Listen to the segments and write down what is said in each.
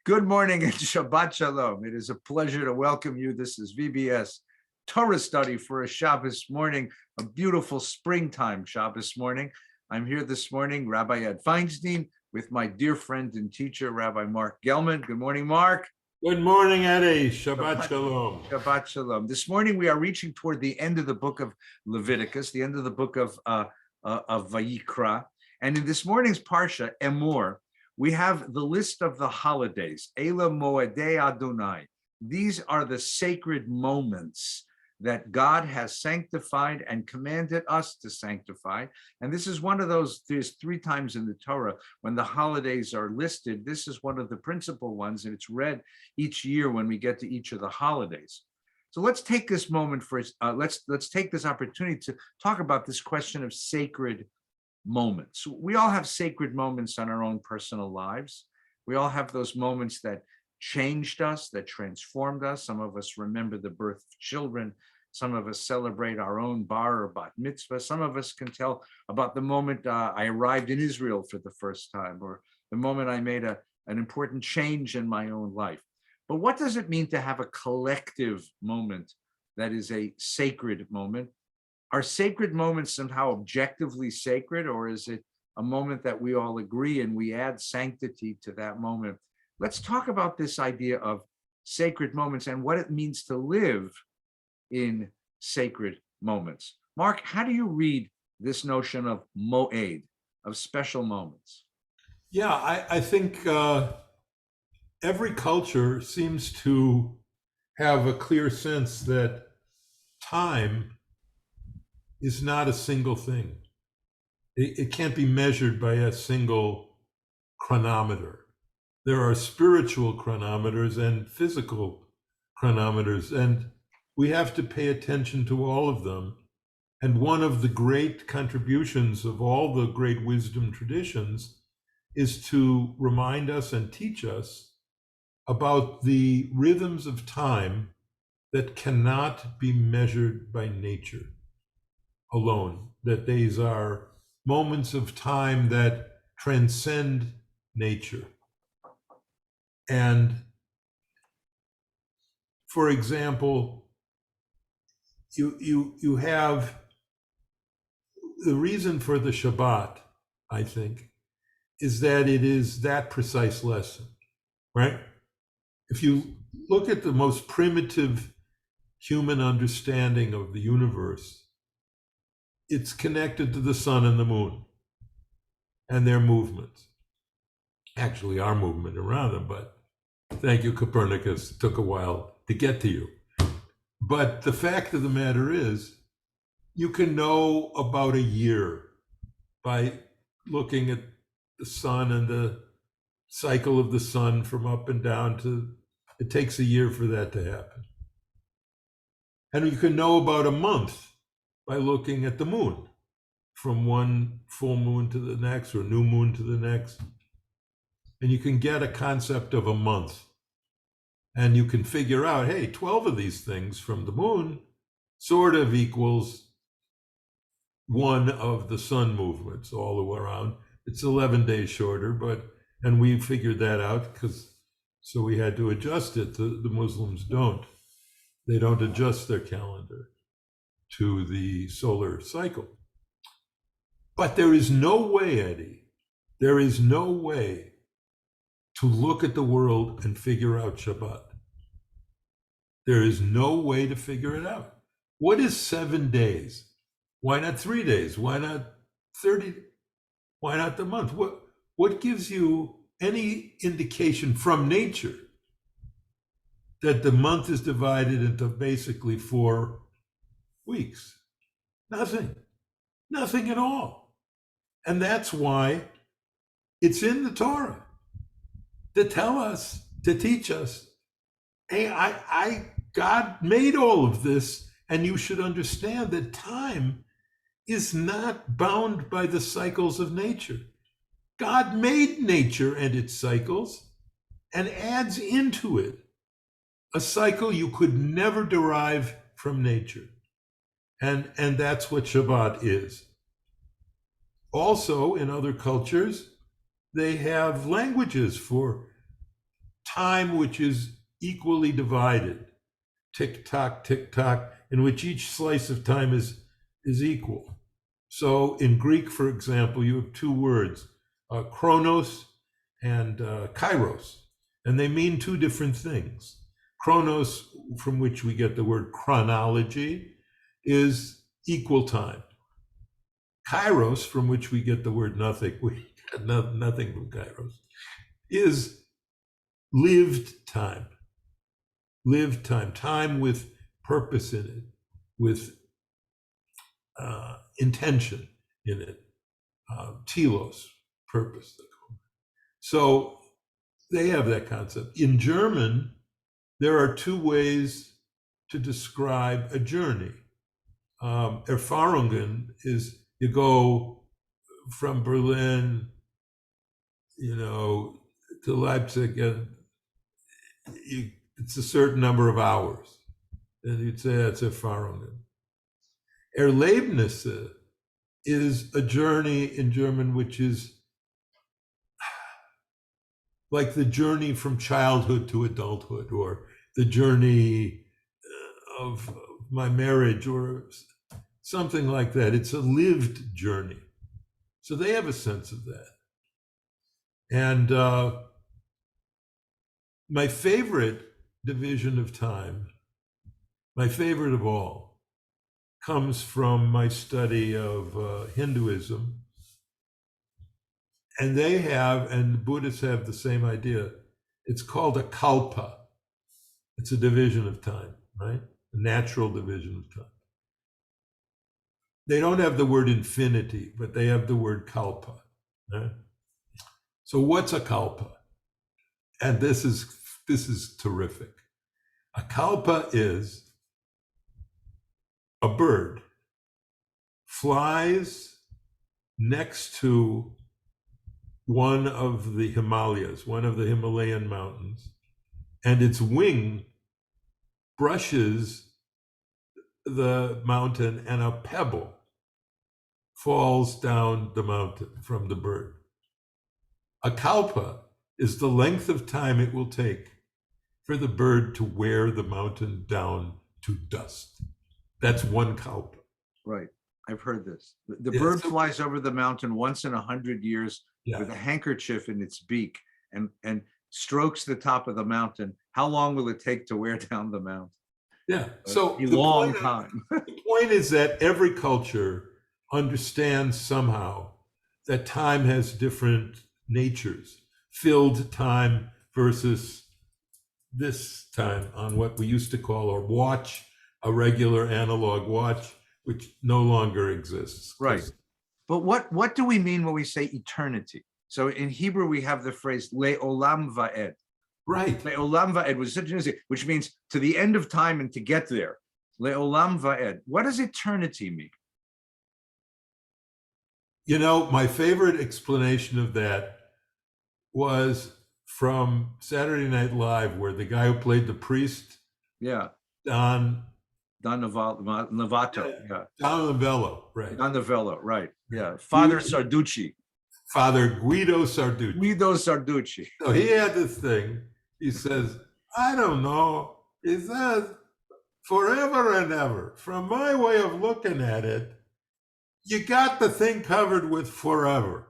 Good morning and Shabbat Shalom. It is a pleasure to welcome you. This is VBS Torah study for a Shabbos morning, a beautiful springtime Shabbos morning. I'm here this morning, Rabbi Feinstein, with my dear friend and teacher, Rabbi Marc Gellman. Good morning, Marc. Good morning, Eddie. Shabbat Shalom. Shabbat Shalom. This morning we are reaching toward the end of the book of Leviticus, the end of the book of Vayikra. And in this morning's Parsha, Emor, we have the list of the holidays, Ela Moedei Adonai. These are the sacred moments that God has sanctified and commanded us to sanctify. And this is one of those, there's 3 times in the Torah when the holidays are listed. This is one of the principal ones, and it's read each year when we get to each of the holidays. So let's take this moment for, let's take this opportunity to talk about this question of sacred moments. We all have sacred moments in our own personal lives. We all have those moments that changed us, that transformed us. Some of us remember the birth of children. Some of us celebrate our own bar or bat mitzvah. Some of us can tell about the moment I arrived in Israel for the first time, or the moment I made an important change in my own life. But what does it mean to have a collective moment that is a sacred moment? Are sacred moments somehow objectively sacred, or is it a moment that we all agree and we add sanctity to that moment? Let's talk about this idea of sacred moments and what it means to live in sacred moments. Marc, how do you read this notion of moed, of special moments? Yeah, I think every culture seems to have a clear sense that time is not a single thing. It can't be measured by a single chronometer. There are spiritual chronometers and physical chronometers, and we have to pay attention to all of them. And one of the great contributions of all the great wisdom traditions is to remind us and teach us about the rhythms of time that cannot be measured by nature alone, that these are moments of time that transcend nature. And for example, you have the reason for the Shabbat, I think, is that it is that precise lesson, right? If you look at the most primitive human understanding of the universe, it's connected to the sun and the moon and their movements. Actually, our movement around them, but thank you, Copernicus. It took a while to get to you. But the fact of the matter is, you can know about a year by looking at the sun and the cycle of the sun from up and down to, it takes a year for that to happen. And you can know about a month by looking at the moon from one full moon to the next or new moon to the next. And you can get a concept of a month. And you can figure out, hey, 12 of these things from the moon sort of equals one of the sun movements all the way around. It's 11 days shorter, and we figured that out so we had to adjust it. The Muslims don't. They don't adjust their calendar to the solar cycle. But there is no way, Eddie, there is no way to look at the world and figure out Shabbat. There is no way to figure it out. What is 7 days? Why not 3 days? Why not 30? Why not the month? What gives you any indication from nature that the month is divided into basically 4 weeks? Nothing at all. And that's why it's in the Torah to tell us, to teach us, hey, God made all of this, and you should understand that time is not bound by the cycles of nature. God made nature and its cycles and adds into it a cycle you could never derive from nature. And that's what Shabbat is. Also, in other cultures, they have languages for time which is equally divided, tick tock, in which each slice of time is equal. So in Greek, for example, you have two words, chronos and kairos, and they mean two different things. Chronos, from which we get the word chronology, is equal time. Kairos, from which we get the word nothing, we get nothing from kairos, is lived time. Lived time, time with purpose in it, with intention in it, telos, purpose. So they have that concept. In German, there are two ways to describe a journey. Erfahrungen is you go from Berlin, to Leipzig, and it's a certain number of hours. And you'd say that's Erfahrungen. Erlebnisse is a journey in German which is like the journey from childhood to adulthood, or the journey of my marriage, or something like that. It's a lived journey. So they have a sense of that. And my favorite division of time, my favorite of all, comes from my study of Hinduism. And they have, and the Buddhists have the same idea. It's called a Kalpa. It's a division of time, right? A natural division of time. They don't have the word infinity, but they have the word Kalpa. Right? So what's a Kalpa? And this is terrific. A Kalpa is a bird flies next to one of the Himalayas, one of the Himalayan mountains, and its wing brushes the mountain and a pebble falls down the mountain from the bird. A kalpa is the length of time it will take for the bird to wear the mountain down to dust. That's one kalpa. Right. I've heard this. The bird flies over the mountain once in 100 years with a handkerchief in its beak and strokes the top of the mountain. How long will it take to wear down the mountain? Yeah. So a long time. The point is that every culture understands somehow that time has different natures. Filled time versus this time on what we used to call a watch, a regular analog watch, which no longer exists. Right. But what do we mean when we say eternity? So in Hebrew, we have the phrase le'olam va'ed. Right. Le'olam va'ed was such an easy, which means to the end of time and to get there. Le'olam va'ed. What does eternity mean? My favorite explanation of that was from Saturday Night Live, where the guy who played the priest, Don Novato, Don Novello, right? Don Novello, right? Yeah, Father Sarducci. Father Guido Sarducci. Guido Sarducci. So he had this thing. He says, I don't know. He says, forever and ever. From my way of looking at it, you got the thing covered with forever.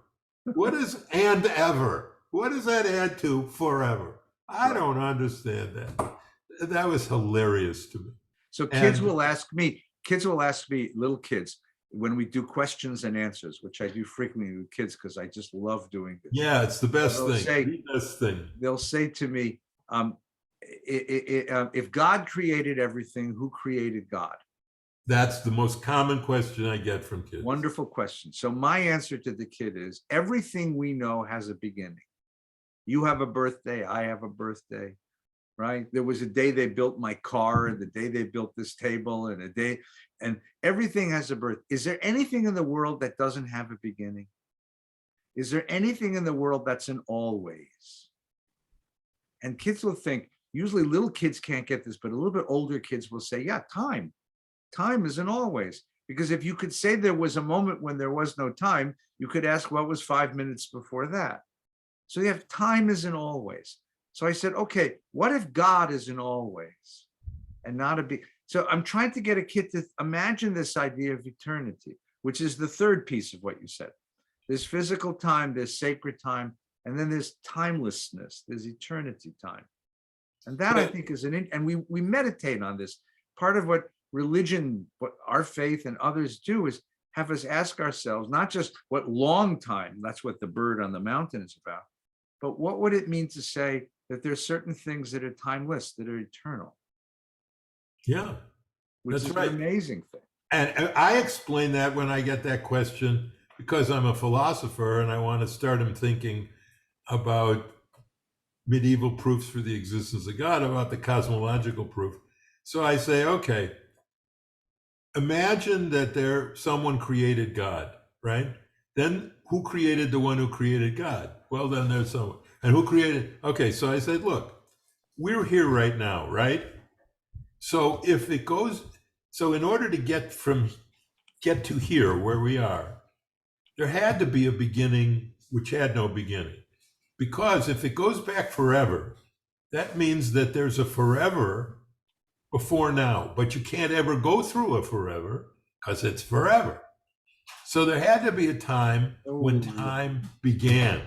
What is and ever? What does that add to forever? I don't understand that. That was hilarious to me. So kids will ask me, little kids, when we do questions and answers, which I do frequently with kids because I just love doing this. Yeah, it's the best thing. The best thing. They'll say to me, if God created everything, who created God? That's the most common question I get from kids. Wonderful question. So my answer to the kid is, everything we know has a beginning. You have a birthday, I have a birthday, right? There was a day they built my car, and the day they built this table, and a day, and everything has a birth. Is there anything in the world that doesn't have a beginning? Is there anything in the world that's an always? And kids will think, usually little kids can't get this, but a little bit older kids will say, yeah, time. Time is an always. Because if you could say there was a moment when there was no time, you could ask what was 5 minutes before that. So you have time is an always. So I said, okay, what if God is in all ways and not a being? So I'm trying to get a kid to imagine this idea of eternity, which is the third piece of what you said. There's physical time, there's sacred time, and then there's timelessness, there's eternity time. And that I think is and we meditate on this. Part of what religion, what our faith and others do is have us ask ourselves, not just what long time, that's what the bird on the mountain is about, but what would it mean to say that there's certain things that are timeless, that are eternal? Yeah, which that's is right. An amazing thing. And I explain that when I get that question, because I'm a philosopher and I want to start him thinking about medieval proofs for the existence of God, about the cosmological proof. So I say, okay, imagine that someone created God, right? Then who created the one who created God? Well, then there's someone. And who created? Okay, so I said, look, we're here right now, right? So if it goes, so in order to get to here where we are, there had to be a beginning which had no beginning. Because if it goes back forever, that means that there's a forever before now, but you can't ever go through a forever because it's forever. So there had to be a time when time began,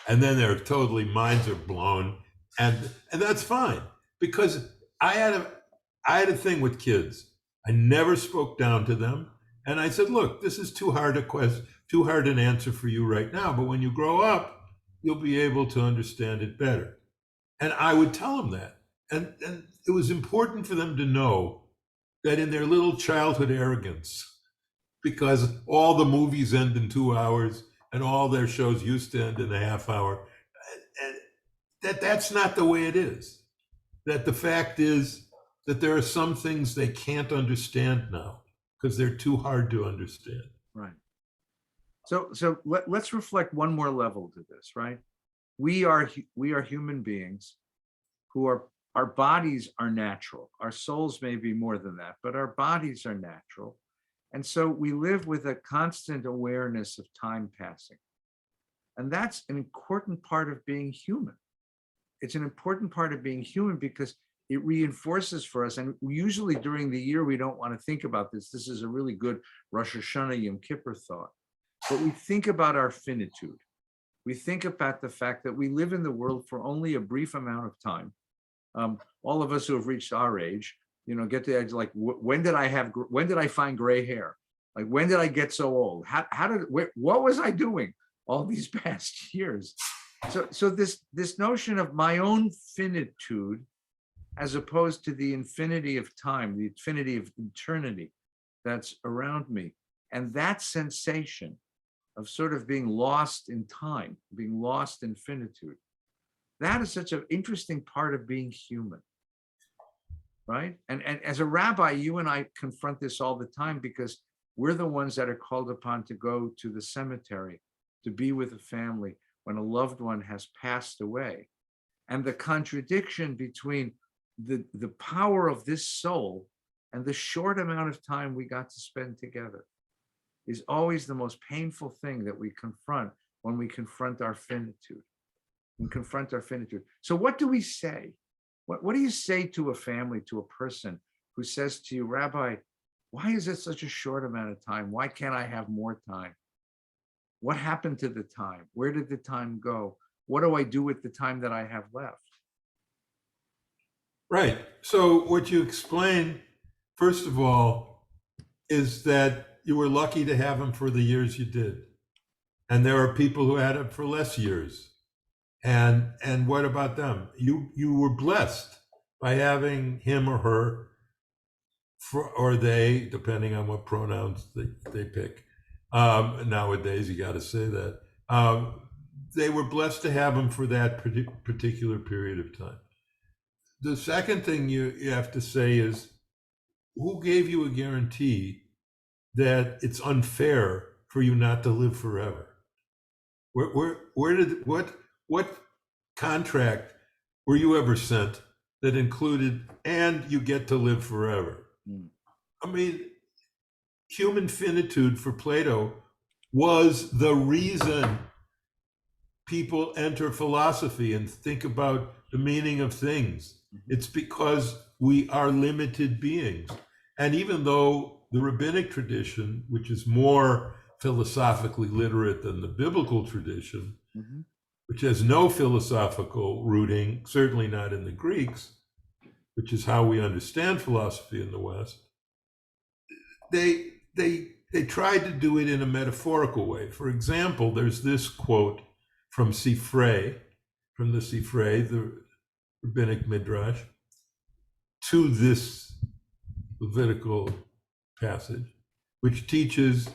and then their totally minds are blown, and that's fine, because I had a thing with kids. I never spoke down to them, and I said, look, this is too hard an answer for you right now, but when you grow up, you'll be able to understand it better. And I would tell them that. And it was important for them to know that in their little childhood arrogance, because all the movies end in 2 hours and all their shows used to end in a half hour, that's not the way it is. That the fact is that there are some things they can't understand now because they're too hard to understand. Right. So let's reflect one more level to this, right? We are human beings who our bodies are natural. Our souls may be more than that, but our bodies are natural. And so we live with a constant awareness of time passing. And that's an important part of being human. It's an important part of being human because it reinforces for us. And usually during the year, we don't want to think about this. This is a really good Rosh Hashanah Yom Kippur thought. But we think about our finitude. We think about the fact that we live in the world for only a brief amount of time. All of us who have reached our age, get to the edge, like, when did I find gray hair? Like, when did I get so old? What was I doing all these past years? So this notion of my own finitude, as opposed to the infinity of time, the infinity of eternity that's around me, and that sensation of sort of being lost in time, being lost in finitude. That is such an interesting part of being human, right? And as a rabbi, you and I confront this all the time because we're the ones that are called upon to go to the cemetery, to be with a family when a loved one has passed away. And the contradiction between the power of this soul and the short amount of time we got to spend together is always the most painful thing that we confront when we confront our finitude. So what do we say? What do you say to a family, to a person who says to you, Rabbi, why is it such a short amount of time? Why can't I have more time? What happened to the time? Where did the time go? What do I do with the time that I have left? Right. So what you explain, first of all, is that you were lucky to have him for the years you did. And there are people who had him for less years. And what about them? You were blessed by having him or her, or they, depending on what pronouns they pick. Nowadays, you got to say that. They were blessed to have him for that particular period of time. The second thing you have to say is, who gave you a guarantee that it's unfair for you not to live forever? What contract were you ever sent that included, and you get to live forever? I mean, human finitude for Plato was the reason people enter philosophy and think about the meaning of things. It's because we are limited beings. And even though the rabbinic tradition, which is more philosophically literate than the biblical tradition, which has no philosophical rooting, certainly not in the Greeks, which is how we understand philosophy in the West, they tried to do it in a metaphorical way. For example, there's this quote from Sifrei, from the Sifrei, the rabbinic midrash, to this Levitical passage, which teaches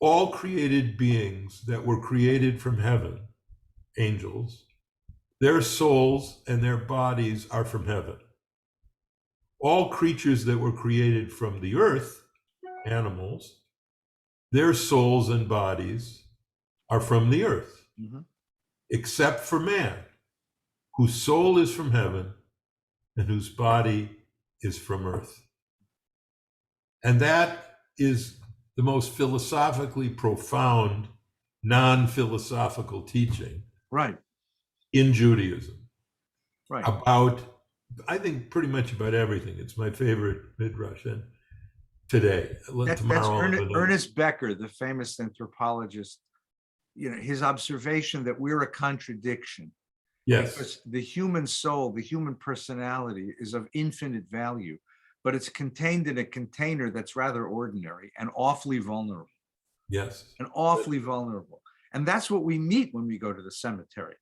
all created beings that were created from heaven, angels, their souls and their bodies are from heaven. All creatures that were created from the earth, animals, their souls and bodies are from the earth, except for man, whose soul is from heaven and whose body is from earth. And that is the most philosophically profound, non-philosophical teaching in Judaism. About, I think, pretty much about everything. It's my favorite midrash. And today, that's Ernest Becker, the famous anthropologist. You know, his observation that we're a contradiction. Yes. Because the human soul, the human personality is of infinite value, but it's contained in a container that's rather ordinary and awfully vulnerable. Yes. And awfully vulnerable. And that's what we meet when we go to the cemetery.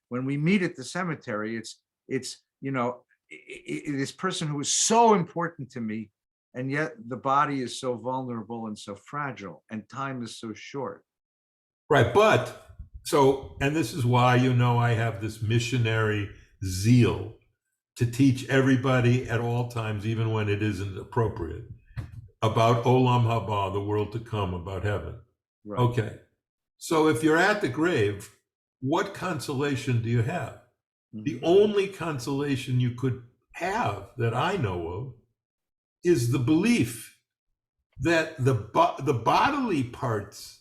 When we meet at the cemetery, it's you know, this person who is so important to me, and yet the body is so vulnerable and so fragile, and time is so short. Right, but so, and this is why, you know, I have this missionary zeal to teach everybody at all times, even when it isn't appropriate, about Olam Haba, the world to come, about heaven. Okay, so if you're at the grave, what consolation do you have? The only consolation you could have that I know of is the belief that the bodily parts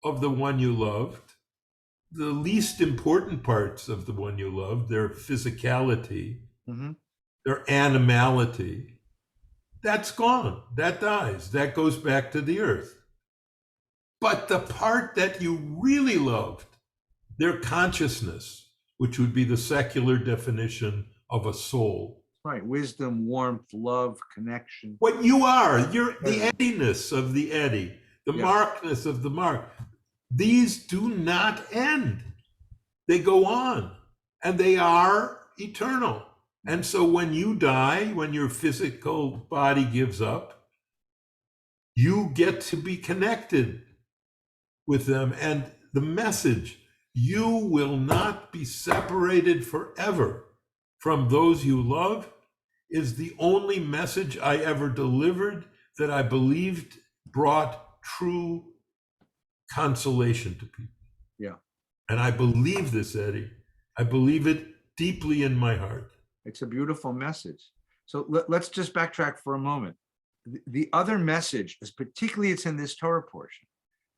of the one you loved, the least important parts of the one you loved, their physicality, their animality, that's gone, that dies, that goes back to the earth. But the part that you really loved, their consciousness, which would be the secular definition of a soul. Right, wisdom, warmth, love, connection. What you are, you're the eddiness of the eddy, the markness of the mark. These do not end. They go on, and they are eternal. And so when you die, when your physical body gives up, you get to be connected with them. And the message, you will not be separated forever from those you love, is the only message I ever delivered that I believed brought true consolation to people. Yeah. And I believe this, Eddie. I believe it deeply in my heart. It's a beautiful message. So let's just backtrack for a moment. The other message is, particularly it's in this Torah portion,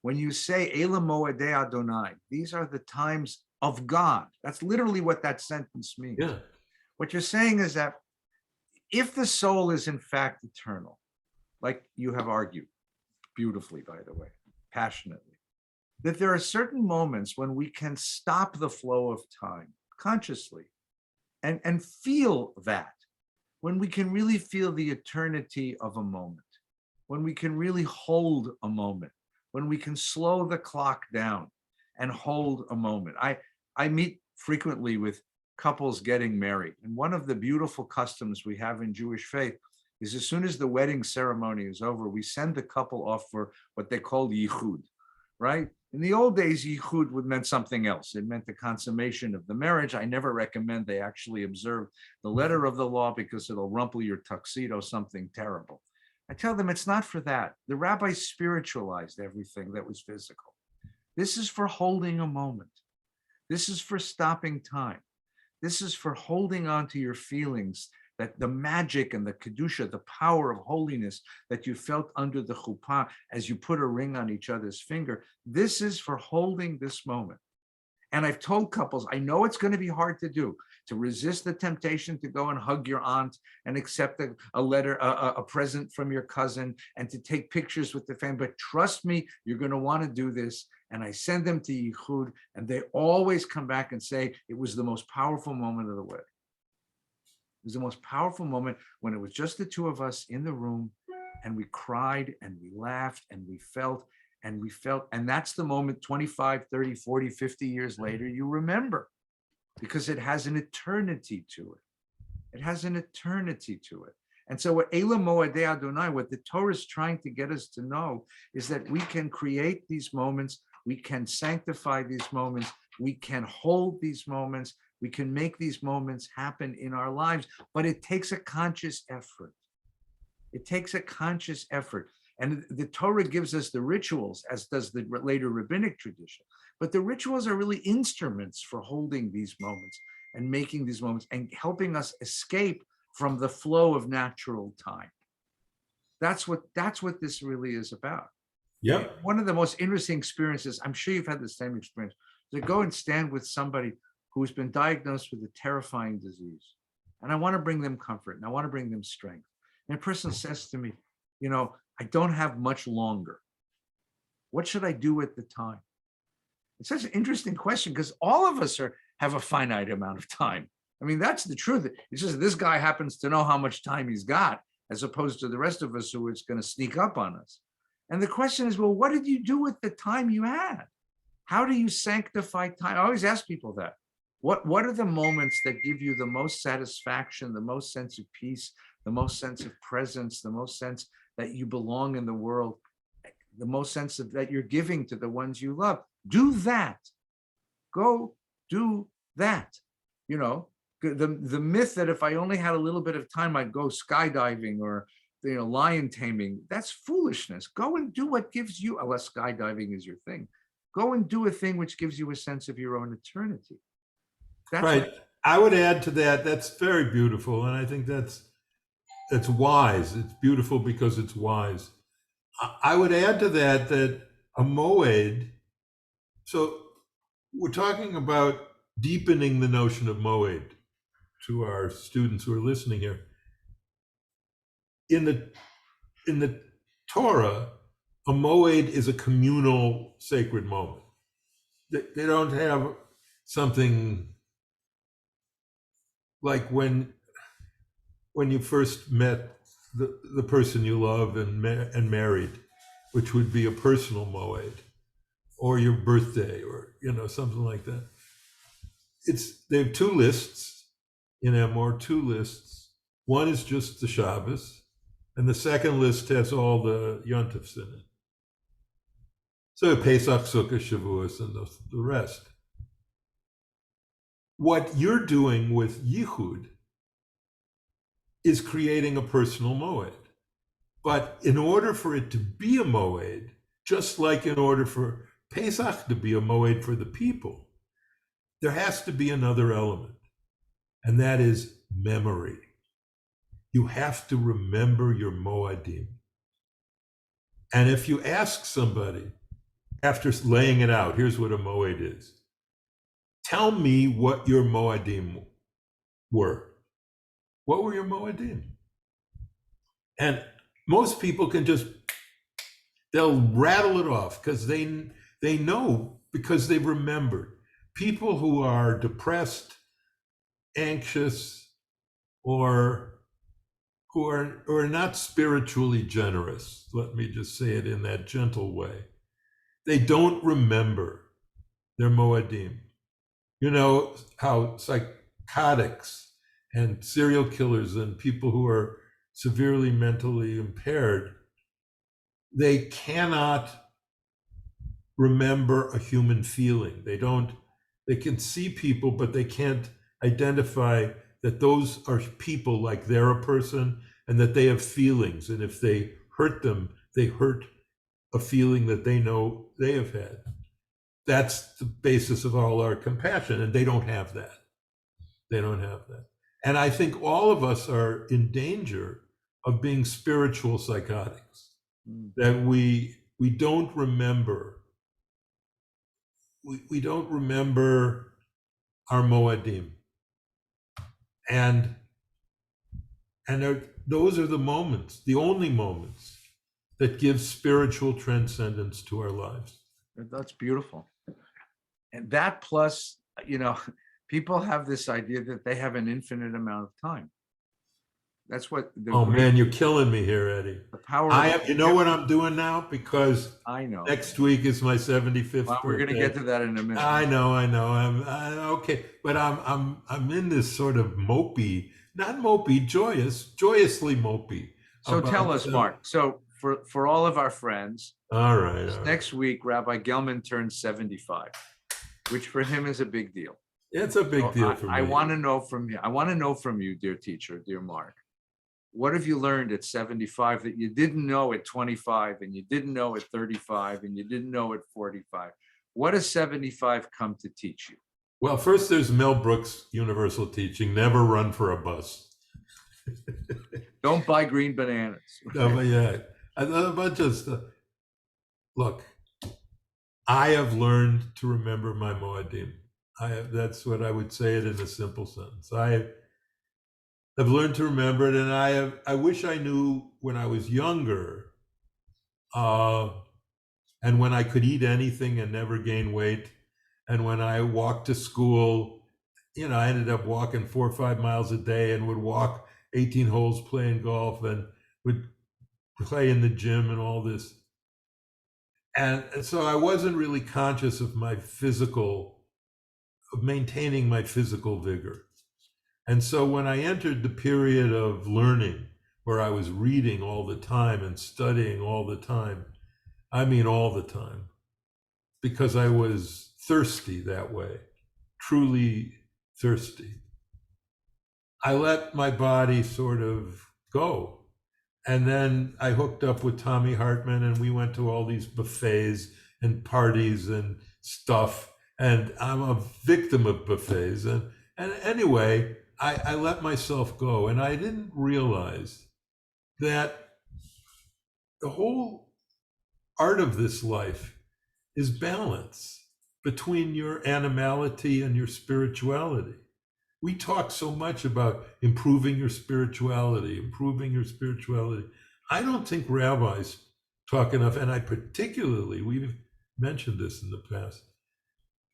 when you say Eila Moedei Adonai, these are the times of God. That's literally what that sentence means. Yeah. What you're saying is that if the soul is in fact eternal, like you have argued beautifully, by the way, passionately, that there are certain moments when we can stop the flow of time consciously and feel that, when we can really feel the eternity of a moment, when we can really hold a moment, when we can slow the clock down and hold a moment. I meet frequently with couples getting married, and one of the beautiful customs we have in Jewish faith is, as soon as the wedding ceremony is over, we send the couple off for what they call yichud, right? In the old days, yichud meant something else. It meant the consummation of the marriage. I never recommend they actually observe the letter of the law because it'll rumple your tuxedo, something terrible. I tell them it's not for that. The rabbis spiritualized everything that was physical. This is for holding a moment. This is for stopping time. This is for holding on to your feelings, that the magic and the kedusha, the power of holiness that you felt under the chuppah as you put a ring on each other's finger. This is for holding this moment. And I've told couples, I know it's going to be hard to do, to resist the temptation to go and hug your aunt and accept a letter, a present from your cousin, and to take pictures with the family. But trust me, you're going to want to do this. And I send them to Yichud, and they always come back and say it was the most powerful moment of the wedding. It was the most powerful moment when it was just the two of us in the room, and we cried and we laughed and we felt. And that's the moment 25, 30, 40, 50 years later, you remember, because it has an eternity to it. It has an eternity to it. And so what Eila Moadei Adonai, what the Torah is trying to get us to know, is that we can create these moments, we can sanctify these moments, we can hold these moments, we can make these moments happen in our lives, but it takes a conscious effort. It takes a conscious effort. And the Torah gives us the rituals, as does the later rabbinic tradition. But the rituals are really instruments for holding these moments and making these moments and helping us escape from the flow of natural time. That's what this really is about. Yep. One of the most interesting experiences, I'm sure you've had the same experience, to go and stand with somebody who's been diagnosed with a terrifying disease. And I want to bring them comfort and I want to bring them strength. And a person says to me, I don't have much longer. What should I do with the time? It's such an interesting question, because all of us have a finite amount of time. I mean, that's the truth. It's just this guy happens to know how much time he's got, as opposed to the rest of us who it's going to sneak up on us. And the question is, well, what did you do with the time you had? How do you sanctify time? I always ask people that. What are the moments that give you the most satisfaction, the most sense of peace, the most sense of presence, the most sense that you belong in the world, the most sense of that you're giving to the ones you love? Do that. Go do that. The myth that if I only had a little bit of time, I'd go skydiving or lion taming, that's foolishness. Go and do what gives you, unless skydiving is your thing, go and do a thing which gives you a sense of your own eternity. That's right. I would add to that, that's very beautiful. And I think that's wise. It's beautiful because it's wise. I would add to that a moed, so we're talking about deepening the notion of moed to our students who are listening here. In the Torah, a moed is a communal sacred moment. They don't have something like when you first met the person you love and married, which would be a personal moed, or your birthday, or something like that. They have two lists in Amor, two lists. One is just the Shabbos, and the second list has all the Yontifs in it. So Pesach, Sukkot, Shavuos, and the rest. What you're doing with Yichud is creating a personal moed. But in order for it to be a moed, just like in order for Pesach to be a moed for the people, there has to be another element, and that is memory. You have to remember your moedim. And if you ask somebody, after laying it out, here's what a moed is. Tell me what your moedim were. What were your moedim? And most people they'll rattle it off because they know, because they've remembered. People who are depressed, anxious, or who are not spiritually generous, let me just say it in that gentle way, they don't remember their moedim. You know how psychotics and serial killers and people who are severely mentally impaired, they cannot remember a human feeling. They can see people, but they can't identify that those are people, like they're a person, and that they have feelings. And if they hurt them, they hurt a feeling that they know they have had. That's the basis of all our compassion, and they don't have that. They don't have that. And I think all of us are in danger of being spiritual psychotics, that we don't remember we don't remember our Moadim. And those are the moments, the only moments that give spiritual transcendence to our lives. That's beautiful. And that plus, people have this idea that they have an infinite amount of time. That's what Man, you're killing me here, Eddie. The power. You know what I'm doing now? Because I know next week is my 75th well, we're going to birthday. get to that in a minute. I know. I'm okay, but I'm in this sort of mopey, not mopey, joyously mopey. So tell us, Marc. So for all of our friends, all right. Next week, Rabbi Gellman turns 75, which for him is a big deal. It's a big deal for me. I want to know from you, dear teacher, dear Marc, what have you learned at 75 that you didn't know at 25, and you didn't know at 35, and you didn't know at 45? What does 75 come to teach you? Well, first there's Mel Brooks' universal teaching: never run for a bus. Don't buy green bananas. No, but yeah, a bunch of stuff. Look, I have learned to remember my Moadim. That's what I would say it in a simple sentence. I've learned to remember it, and I wish I knew when I was younger, and when I could eat anything and never gain weight, and when I walked to school, I ended up walking 4 or 5 miles a day and would walk 18 holes playing golf and would play in the gym and all this. And so I wasn't really conscious of maintaining my physical vigor. And so when I entered the period of learning, where I was reading all the time and studying all the time, I mean all the time, because I was thirsty that way, truly thirsty, I let my body sort of go. And then I hooked up with Tommy Hartman, and we went to all these buffets and parties and stuff. And I'm a victim of buffets. And anyway, I let myself go, and I didn't realize that the whole art of this life is balance between your animality and your spirituality. We talk so much about improving your spirituality. I don't think rabbis talk enough, and we've mentioned this in the past,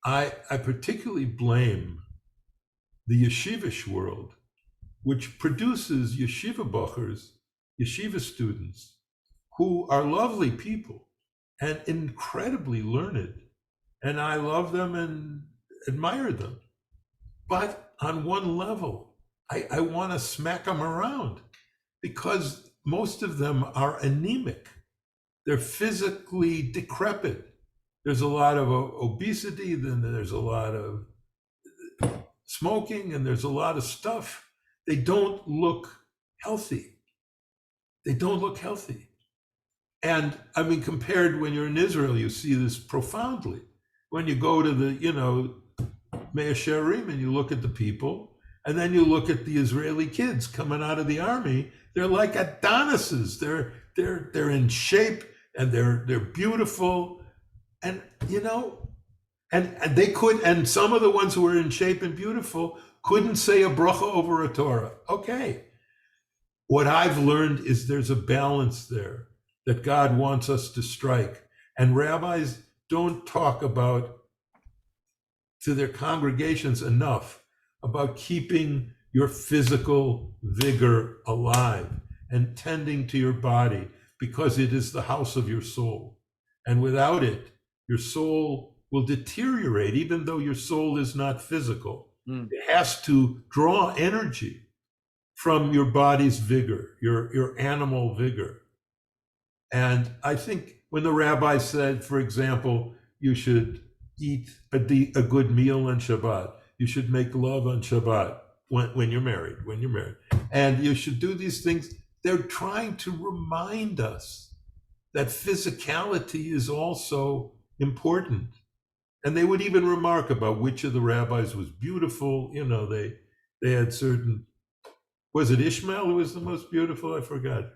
I particularly blame the yeshivish world, which produces yeshiva bochers, yeshiva students, who are lovely people and incredibly learned. And I love them and admire them. But on one level, I want to smack them around, because most of them are anemic. They're physically decrepit. There's a lot of obesity, then there's a lot of smoking, and there's a lot of stuff. They don't look healthy. And I mean, compared when you're in Israel, you see this profoundly. When you go to the, Mea Shearim, and you look at the people, and then you look at the Israeli kids coming out of the army, they're like Adonises. They're in shape, and they're beautiful, and and they could, and some of the ones who were in shape and beautiful couldn't say a bracha over a Torah. Okay. What I've learned is there's a balance there that God wants us to strike. And rabbis don't talk to their congregations enough about keeping your physical vigor alive and tending to your body, because it is the house of your soul. And without it, your soul will deteriorate, even though your soul is not physical. It has to draw energy from your body's vigor, your animal vigor. And I think when the rabbi said, for example, you should eat a good meal on Shabbat, you should make love on Shabbat when you're married, and you should do these things, they're trying to remind us that physicality is also important. And they would even remark about which of the rabbis was beautiful. They had certain, was it Ishmael who was the most beautiful? I forgot.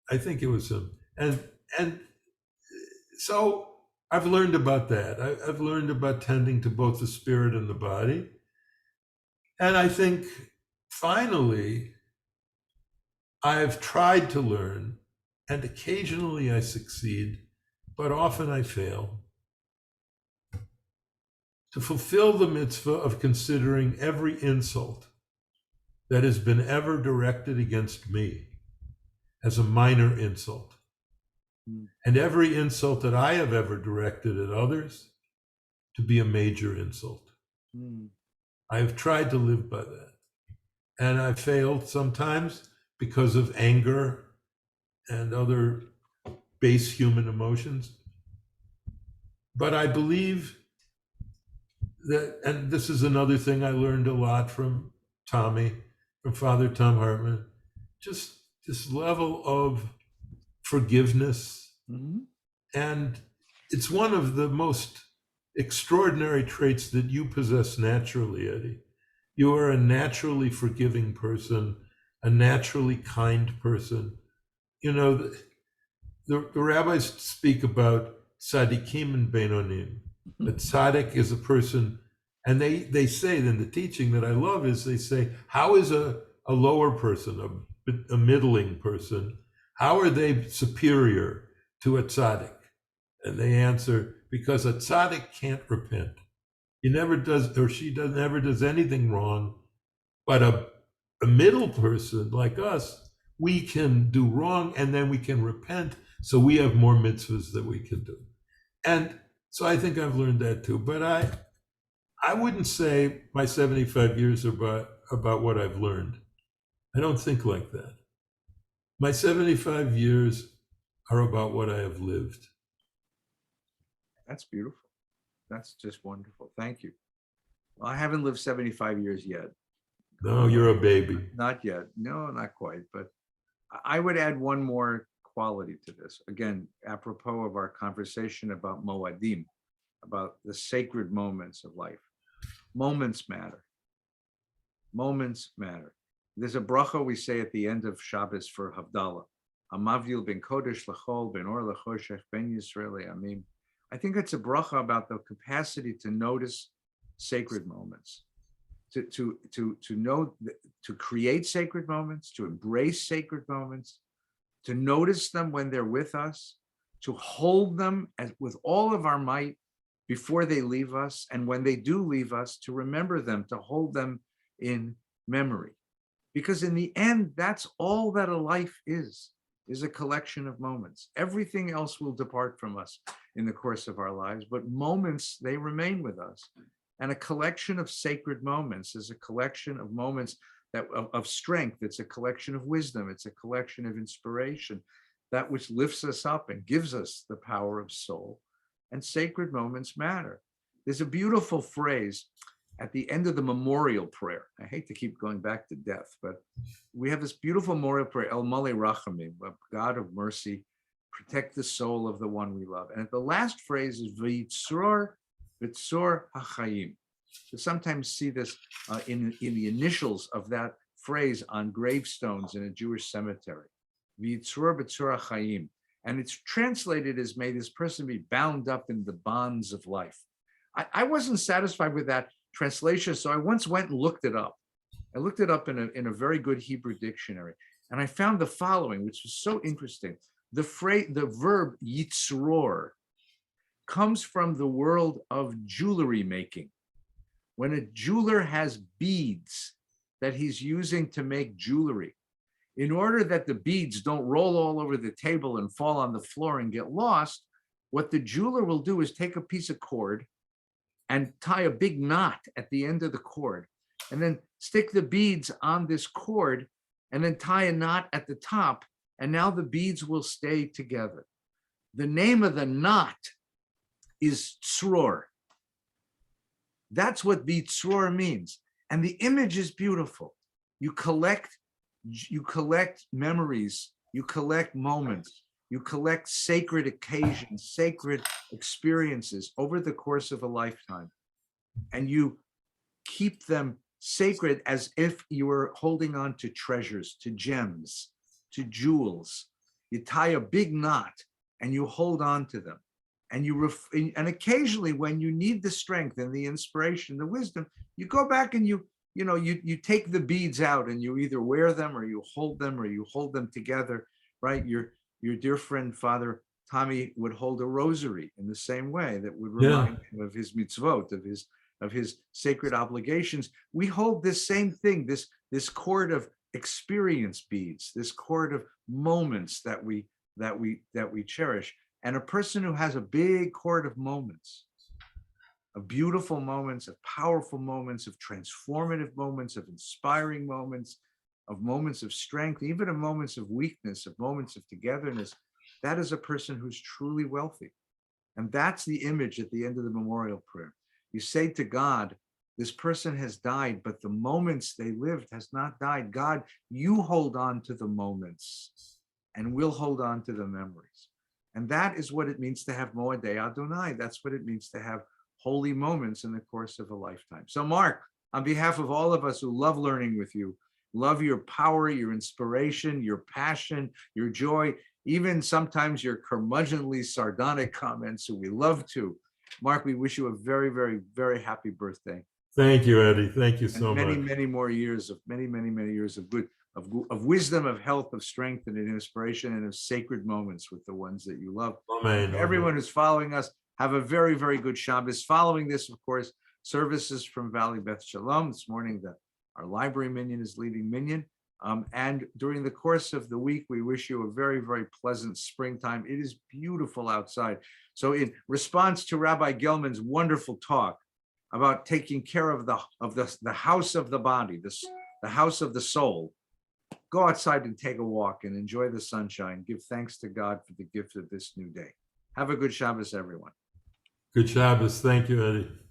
I think it was him. And so I've learned about that. I've learned about tending to both the spirit and the body. And I think finally, I've tried to learn, and occasionally I succeed, but often I fail, to fulfill the mitzvah of considering every insult that has been ever directed against me as a minor insult. And every insult that I have ever directed at others to be a major insult. I have tried to live by that. And I failed sometimes because of anger and other base human emotions. But I believe that, and this is another thing I learned a lot from Tommy, from Father Tom Hartman, just this level of forgiveness. And it's one of the most extraordinary traits that you possess naturally, Eddie. You are a naturally forgiving person, a naturally kind person. You know, the rabbis speak about tzaddikim and beinonim. A tzaddik is a person, and they say in the teaching that I love is they say, how is a lower person, a middling person, how are they superior to a tzaddik? And they answer, because a tzaddik can't repent. He never does, or she never does anything wrong. But a middle person like us, we can do wrong and then we can repent. So we have more mitzvahs that we can do. And so I think I've learned that too. But I wouldn't say my 75 years are about what I've learned. I don't think like that. My 75 years are about what I have lived. That's beautiful. That's just wonderful. Thank you. Well, I haven't lived 75 years yet. No, you're a baby. Not yet. No, not quite. But I would add one more quality to this. Again, apropos of our conversation about moadim, about the sacred moments of life. Moments matter. Moments matter. There's a bracha we say at the end of Shabbos for Havdalah. Amavdil ben Kodesh lechol ben or lechoshech ben Yisrael amim. I think it's a bracha about the capacity to notice sacred moments, to know, to create sacred moments, to embrace sacred moments, to notice them when they're with us, to hold them with all of our might before they leave us, and when they do leave us, to remember them, to hold them in memory. Because in the end, that's all that a life is a collection of moments. Everything else will depart from us in the course of our lives, but moments, they remain with us. And a collection of sacred moments is a collection of moments that of strength. It's a collection of wisdom. It's a collection of inspiration, that which lifts us up and gives us the power of soul. And sacred moments matter. There's a beautiful phrase at the end of the memorial prayer. I hate to keep going back to death, but we have this beautiful memorial prayer, El Malei Rachamim, God of mercy, protect the soul of the one we love. And at the last phrase is V'yitzror B'tzor HaChaim. You sometimes see this in the initials of that phrase on gravestones in a Jewish cemetery. V'yitzror B'tzor HaChaim. And it's translated as, may this person be bound up in the bonds of life. I wasn't satisfied with that translation, so I once went and looked it up. I looked it up in a very good Hebrew dictionary, and I found the following, which was so interesting. The verb yitzror comes from the world of jewelry making. When a jeweler has beads that he's using to make jewelry, in order that the beads don't roll all over the table and fall on the floor and get lost, what the jeweler will do is take a piece of cord and tie a big knot at the end of the cord, and then stick the beads on this cord, and then tie a knot at the top, and now the beads will stay together. The name of the knot is tzror. That's what the tzror means. And the image is beautiful. You collect memories, you collect moments, you collect sacred occasions, sacred experiences over the course of a lifetime. And you keep them sacred as if you were holding on to treasures, to gems, to jewels. You tie a big knot and you hold on to them. and and occasionally when you need the strength and the inspiration, the wisdom, you go back and you take the beads out and you either wear them or you hold them together, right? Your dear friend Father Tommy would hold a rosary in the same way that would remind him of his mitzvot, of his sacred obligations. We hold this same thing, this cord of experience beads, this cord of moments that we cherish. And a person who has a big cord of moments, of beautiful moments, of powerful moments, of transformative moments, of inspiring moments of strength, even of moments of weakness, of moments of togetherness, that is a person who's truly wealthy. And that's the image at the end of the memorial prayer. You say to God, this person has died, but the moments they lived has not died. God, you hold on to the moments and we'll hold on to the memories. And that is what it means to have Moedei Adonai. That's what it means to have holy moments in the course of a lifetime. So Marc, on behalf of all of us who love learning with you, love your power, your inspiration, your passion, your joy, even sometimes your curmudgeonly sardonic comments, who we love to. Marc, we wish you a very, very, very happy birthday. Thank you, Eddie. Thank you so much. Many more years of many years of good, of wisdom, of health, of strength, and inspiration, and of sacred moments with the ones that you love. Amen. Everyone who's following us, have a very, very good Shabbos. Following this, of course, services from Valley Beth Shalom. This morning, our library minyan is leading minyan. And during the course of the week, we wish you a very, very pleasant springtime. It is beautiful outside. So in response to Rabbi Gellman's wonderful talk about taking care of the house of the body, the house of the soul, go outside and take a walk and enjoy the sunshine. Give thanks to God for the gift of this new day. Have a good Shabbos, everyone. Good Shabbos. Thank you, Eddie.